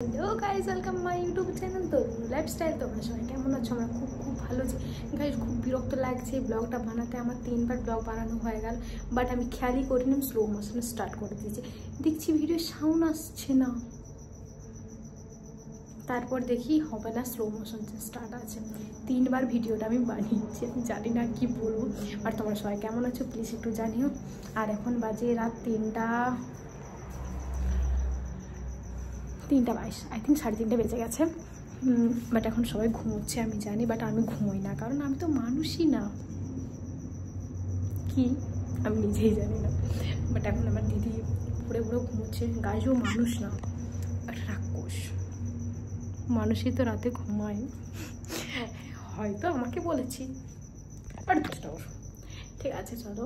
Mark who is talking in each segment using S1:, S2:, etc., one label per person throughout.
S1: Hello guys, welcome my YouTube channel Tarun lifestyle. তোমরা সবাই কেমন আছো? আমরা খুব ভালো আছি গাইজ। খুব বিরক্ত লাগছে ব্লগটা বানাতে। আমার 3বার ব্লগ বানানো হয়ে গেল, বাট আমি খেয়ালই করিনি, স্লো মোশনে স্টার্ট করে দিয়েছি। দেখছি ভিডিও সাউন্ড আসছে না, তারপর দেখি হবে না, স্লো মোশন স্টার্ট আছে। 3বার ভিডিওটা আমি বানিয়েছি, আমি জানি না কি বলবো। আর তোমরা সবাই কেমন আছো প্লিজ একটু জানিও। আর এখন বাজে রাত 3:22, আই থিঙ্ক 3:30 বেজে গেছে। বাট এখন সবাই ঘুমোচ্ছে আমি জানি, বাট আমি ঘুমোই না, কারণ আমি তো মানুষই না, কি আমি নিজেই জানি না। বাট এখন আমার দিদি পুরো ঘুমোচ্ছে। গাইজও মানুষ না, রাক্ষস। মানুষই তো রাতে ঘুমায়, হয়তো আমাকে বলেছি, বাট ঠিক আছে চলো।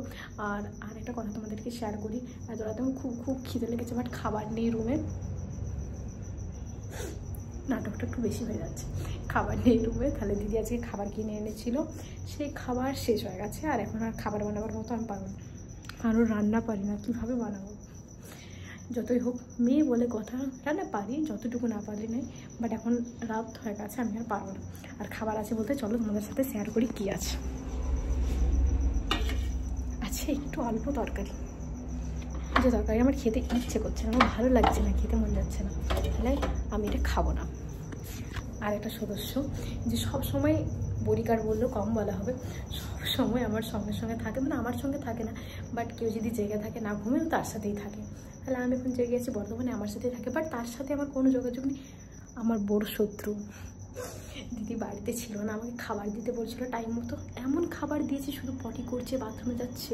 S1: আর একটা কথা তোমাদেরকে শেয়ার করি। এত রাতে আমার খুব খিদে লেগেছে, বাট খাবার নেই রুমে। নাটকটা একটু বেশি হয়ে যাচ্ছে, খাবার নেই রুমে। তাহলে দিদি আজকে খাবার কিনে এনেছিল, সেই খাবার শেষ হয়ে গেছে। আর এখন আর খাবার বানাবার মতো আমি পারবো না, আরও রান্না পারি না, কীভাবে বানাবো? যতই হোক মেয়ে বলে কথা, রান্না পারি, যতটুকু না পারি নেই। বাট এখন রাত হয়ে গেছে, আমি আর পারবো না। আর খাবার আছে বলতে চলো তোমাদের সাথে শেয়ার করি কী আছে। আছে একটু অল্প তরকারি, যে তরকারি আমার খেতে ইচ্ছে করছে না, আমার ভালো লাগছে না, খেতে মন যাচ্ছে না, তাহলে আমি এটা খাবো না। আর একটা সদস্য যে সব সময় বডিগার্ড বললেও কম বলা হবে, সব সময় আমার সঙ্গে থাকে, মানে আমার সঙ্গে থাকে না, বাট কেউ যদি জেগে থাকে না ঘুমেও তার সাথেই থাকে। তাহলে আমি এখন জেগে আছি বর্তমানে, আমার সাথেই থাকে, বাট তার সাথে আমার কোনো যোগাযোগ নেই। আমার বড় শত্রু। দিদি বাড়িতে ছিল না, আমাকে খাবার দিতে বলছিল টাইম মতো, এমন খাবার দিয়েছে শুধু পটি করছে, বাথরুমে যাচ্ছে।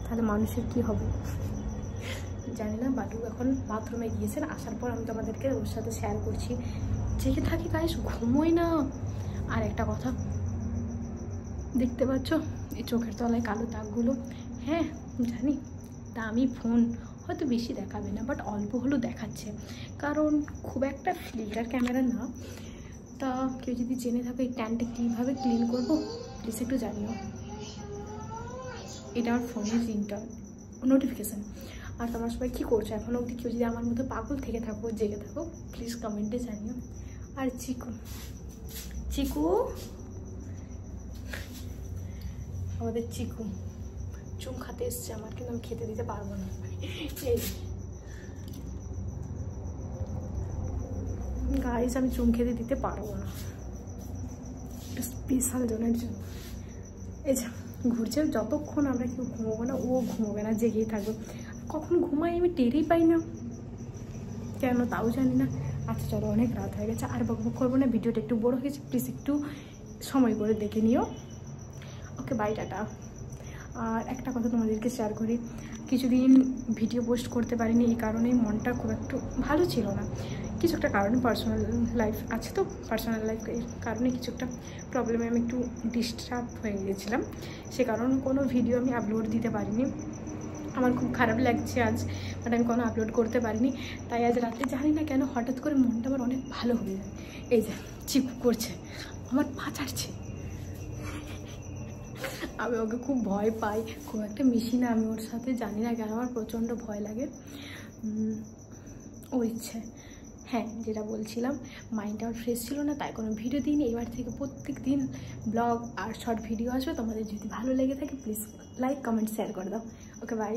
S1: তাহলে মানুষের কি হবে জানি না। বাটু এখন বাথরুমে গিয়েছেন, আসার পর আমি তোমাদেরকে ওর সাথে শেয়ার করছি। জেগে থাকি গাইস, ঘুমোই না। আর একটা কথা দেখতে পাচ্ছ এই চোখের তলায় কালো দাগগুলো? হ্যাঁ জানি, দামি ফোন, হয়তো বেশি দেখাবে না, বাট অল্প হলেও দেখাচ্ছে, কারণ খুব একটা ফিল্টার ক্যামেরা না। তা কেউ যদি জেনে থাকে এই ট্যানটা কীভাবে ক্লিন করবো প্লিজ একটু জানিও। এটা আমার ফোনের রিংটন নোটিফিকেশান। আর তোমরা সবাই কী করছো এখনও অবধি? কেউ যদি আমার মতো পাগল থেকে থাকো, জেগে থাকো, প্লিজ কমেন্টে জানিও। আর চিকু আমাদের চিকু চুম খাতে এসছে আমার, কিন্তু আমি খেতে দিতে পারবো না। এই গাইস, আমি চুম খেতে দিতে পারবো না, স্পেশাল জনের জন্য। এই যে ঘুরছে, যতক্ষণ আমরা কেউ ঘুমোবো না ও ঘুমোবে না, জেগেই থাকবে। কখন ঘুমাই আমি টেরই পাই না, কেন তাও জানি না। আচ্ছা চলো, অনেক রাত হয়ে গেছে, আর বকবক করবো না, ভিডিওটা একটু বড় হয়ে গেছে, প্লিজ একটু সময় করে দেখে নিও। Okay bye, tata. আর একটা কথা তোমাদেরকে শেয়ার করি, কিছুদিন ভিডিও পোস্ট করতে পারিনি, এই কারণেই মনটা খুব একটু ভালো ছিল না। কিছু একটা কারণে, পার্সোনাল লাইফ আছে তো, পার্সোনাল লাইফের কারণে কিছু একটা প্রবলেমে আমি একটু ডিস্টার্ব হয়ে গিয়েছিলাম, সে কারণে কোনো ভিডিও আমি আপলোড দিতে পারিনি। আমার খুব খারাপ লাগছে আজ, বাট আমি কোনো আপলোড করতে পারিনি। তাই আজ রাতে জানি না কেন হঠাৎ করে মনটা আমার অনেক ভালো হয়ে যায়। এই যে চিকু করছে, আমার পা ছাড়ছে, আমি ওকে খুব ভয় পাই, খুব একটা মিশি না আমি ওর সাথে, জানি না কেন আমার প্রচণ্ড ভয় লাগে। ও ইচ্ছে, হ্যাঁ যেটা বলছিলাম, মাইন্ডটা আমার ফ্রেশ ছিল না, তাই কোনো ভিডিও দিইনি। এবার থেকে প্রত্যেক দিন ব্লগ আর শর্ট ভিডিও আসবে। তোমাদের যদি ভালো লেগে থাকে প্লিজ লাইক কমেন্ট শেয়ার করে দাও। Okay bye.